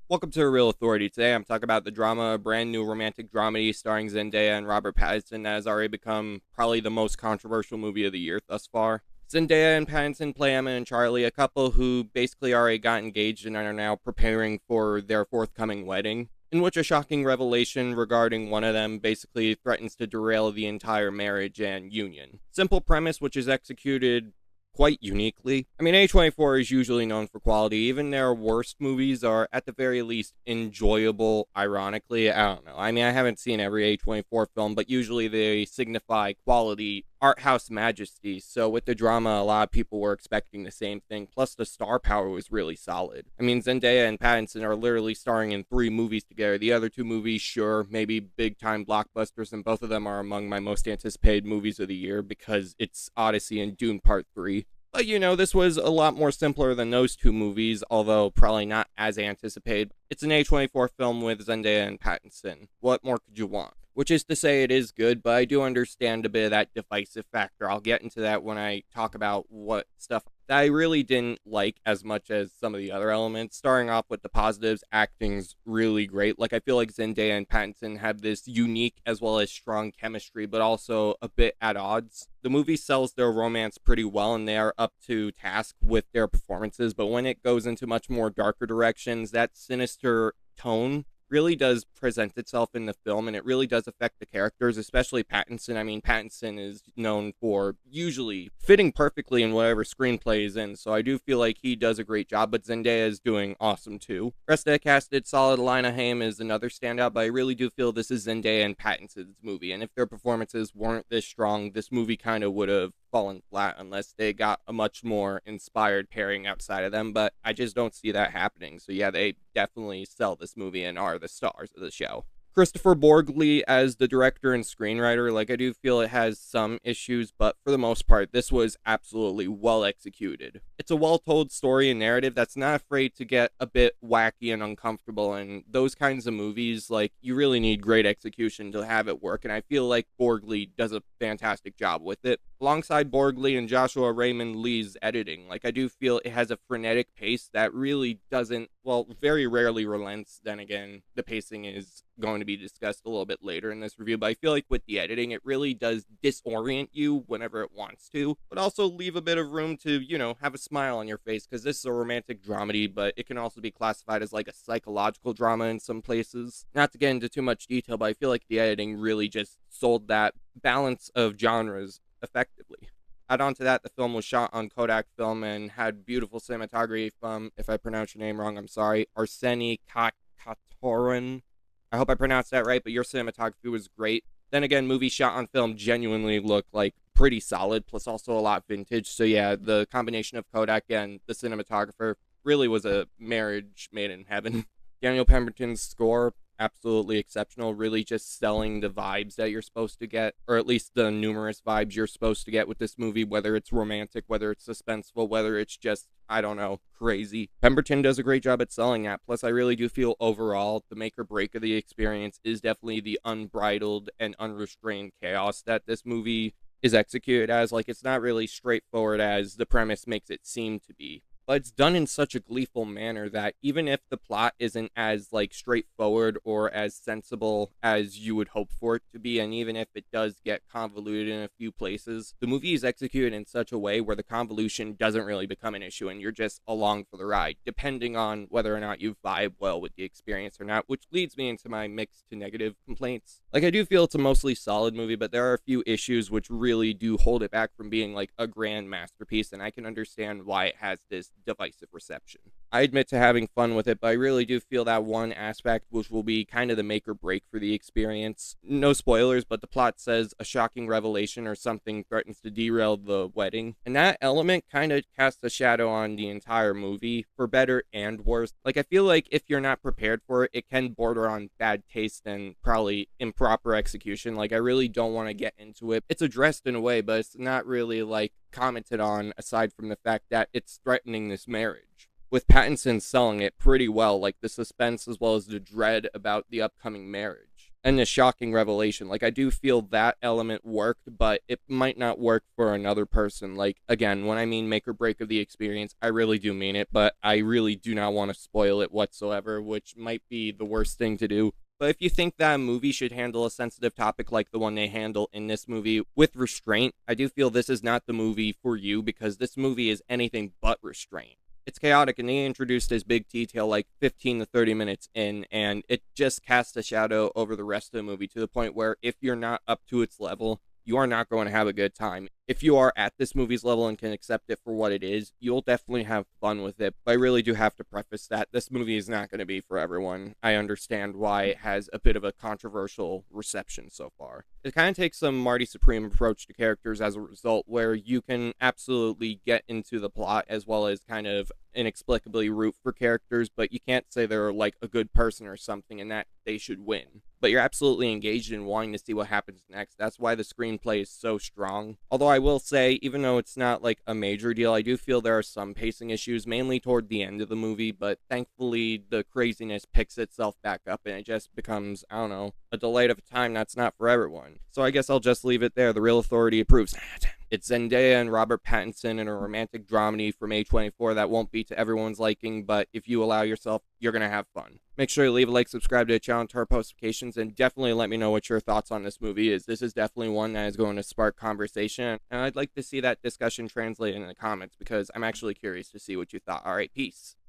Welcome to A Real Authority. Today I'm talking about the drama, a brand new romantic dramedy starring Zendaya and Robert Pattinson that has already become probably the most controversial movie of the year thus far. Zendaya and Pattinson play Emma and Charlie, a couple who basically already got engaged and are now preparing for their forthcoming wedding, in which a shocking revelation regarding one of them basically threatens to derail the entire marriage and union. Simple premise, which is executed quite uniquely. I mean, A24 is usually known for quality. Even their worst movies are, at the very least, enjoyable, ironically. I don't know. I mean, I haven't seen every A24 film, but usually they signify quality, art house majesty. So with the drama, a lot of people were expecting the same thing. Plus, the star power was really solid. I mean, Zendaya and Pattinson are literally starring in 3 movies together. The other 2 movies, sure, maybe big-time blockbusters, and both of them are among my most anticipated movies of the year because it's Odyssey and Dune Part 3. But this was a lot more simpler than those 2 movies, although probably not as anticipated. It's an A24 film with Zendaya and Pattinson. What more could you want? Which is to say, it is good, but I do understand a bit of that divisive factor. I'll get into that when I talk about what stuff that I really didn't like as much as some of the other elements. Starting off with the positives, acting's really great. Like, I feel like Zendaya and Pattinson have this unique as well as strong chemistry, but also a bit at odds. The movie sells their romance pretty well, and they are up to task with their performances, but when it goes into much more darker directions, that sinister tone really does present itself in the film, and it really does affect the characters, especially Pattinson. I mean, Pattinson is known for usually fitting perfectly in whatever screenplay is in, so I do feel like he does a great job, but Zendaya is doing awesome too. Rest of the cast did solid. Lina Haim is another standout, but I really do feel this is Zendaya and Pattinson's movie, and if their performances weren't this strong, this movie kind of would have fallen flat unless they got a much more inspired pairing outside of them, but I just don't see that happening. So yeah, they definitely sell this movie and are the stars of the show. Christopher Borgli as the director and screenwriter, like, I do feel it has some issues, but for the most part, this was absolutely well executed. It's a well told story and narrative that's not afraid to get a bit wacky and uncomfortable, and those kinds of movies, like, you really need great execution to have it work, and I feel like Borgli does a fantastic job with it. Alongside Borgli and Joshua Raymond Lee's editing, like, I do feel it has a frenetic pace that really doesn't, well, very rarely relents. Then again, the pacing is going to be discussed a little bit later in this review, but I feel like with the editing, it really does disorient you whenever it wants to, but also leave a bit of room to, have a smile on your face, because this is a romantic dramedy, but it can also be classified as like a psychological drama in some places. Not to get into too much detail, but I feel like the editing really just sold that balance of genres effectively. Add on to that, the film was shot on Kodak film and had beautiful cinematography from, if I pronounce your name wrong, I'm sorry, Arseni Katoran. I hope I pronounced that right, but your cinematography was great. Then again, movies shot on film genuinely look like pretty solid, plus also a lot vintage. So yeah, the combination of Kodak and the cinematographer really was a marriage made in heaven. Daniel Pemberton's score, absolutely exceptional, really just selling the vibes that you're supposed to get, or at least the numerous vibes you're supposed to get with this movie, whether it's romantic, whether it's suspenseful, whether it's just, I don't know, crazy. Pemberton does a great job at selling that. Plus, I really do feel overall the make or break of the experience is definitely the unbridled and unrestrained chaos that this movie is executed as. Like, it's not really straightforward as the premise makes it seem to be, but it's done in such a gleeful manner that even if the plot isn't as like straightforward or as sensible as you would hope for it to be, and even if it does get convoluted in a few places, the movie is executed in such a way where the convolution doesn't really become an issue and you're just along for the ride, depending on whether or not you vibe well with the experience or not, which leads me into my mixed to negative complaints. Like, I do feel it's a mostly solid movie, but there are a few issues which really do hold it back from being like a grand masterpiece, and I can understand why it has this divisive reception. I admit to having fun with it, but I really do feel that one aspect, which will be kind of the make or break for the experience. No spoilers, but the plot says a shocking revelation or something threatens to derail the wedding. And that element kind of casts a shadow on the entire movie, for better and worse. Like, I feel like if you're not prepared for it, it can border on bad taste and probably improper execution. Like, I really don't want to get into it. It's addressed in a way, but it's not really like commented on, aside from the fact that it's threatening this marriage, with Pattinson selling it pretty well, like the suspense as well as the dread about the upcoming marriage. and a shocking revelation. Like, I do feel that element worked, but it might not work for another person. Like, again, when I mean make or break of the experience, I really do mean it, but I really do not want to spoil it whatsoever, which might be the worst thing to do. But if you think that a movie should handle a sensitive topic like the one they handle in this movie with restraint, I do feel this is not the movie for you, because this movie is anything but restraint. It's chaotic, and they introduced this big detail like 15 to 30 minutes in, and it just casts a shadow over the rest of the movie to the point where if you're not up to its level, you are not going to have a good time. If you are at this movie's level and can accept it for what it is, you'll definitely have fun with it. But I really do have to preface that this movie is not going to be for everyone. I understand why it has a bit of a controversial reception so far. It kind of takes some Marty Supreme approach to characters as a result, where you can absolutely get into the plot as well as kind of inexplicably root for characters, but you can't say they're like a good person or something and that they should win. But you're absolutely engaged in wanting to see what happens next. That's why the screenplay is so strong. Although I will say, even though it's not like a major deal, I do feel there are some pacing issues, mainly toward the end of the movie, but thankfully the craziness picks itself back up and it just becomes, I don't know, a delight of a time that's not for everyone. So I guess I'll just leave it there. The Real Authority approves. It's Zendaya and Robert Pattinson in a romantic dramedy from A24 that won't be to everyone's liking, but if you allow yourself, you're going to have fun. Make sure you leave a like, subscribe to the channel, turn notifications, and definitely let me know what your thoughts on this movie is. This is definitely one that is going to spark conversation, and I'd like to see that discussion translated in the comments because I'm actually curious to see what you thought. Alright, peace.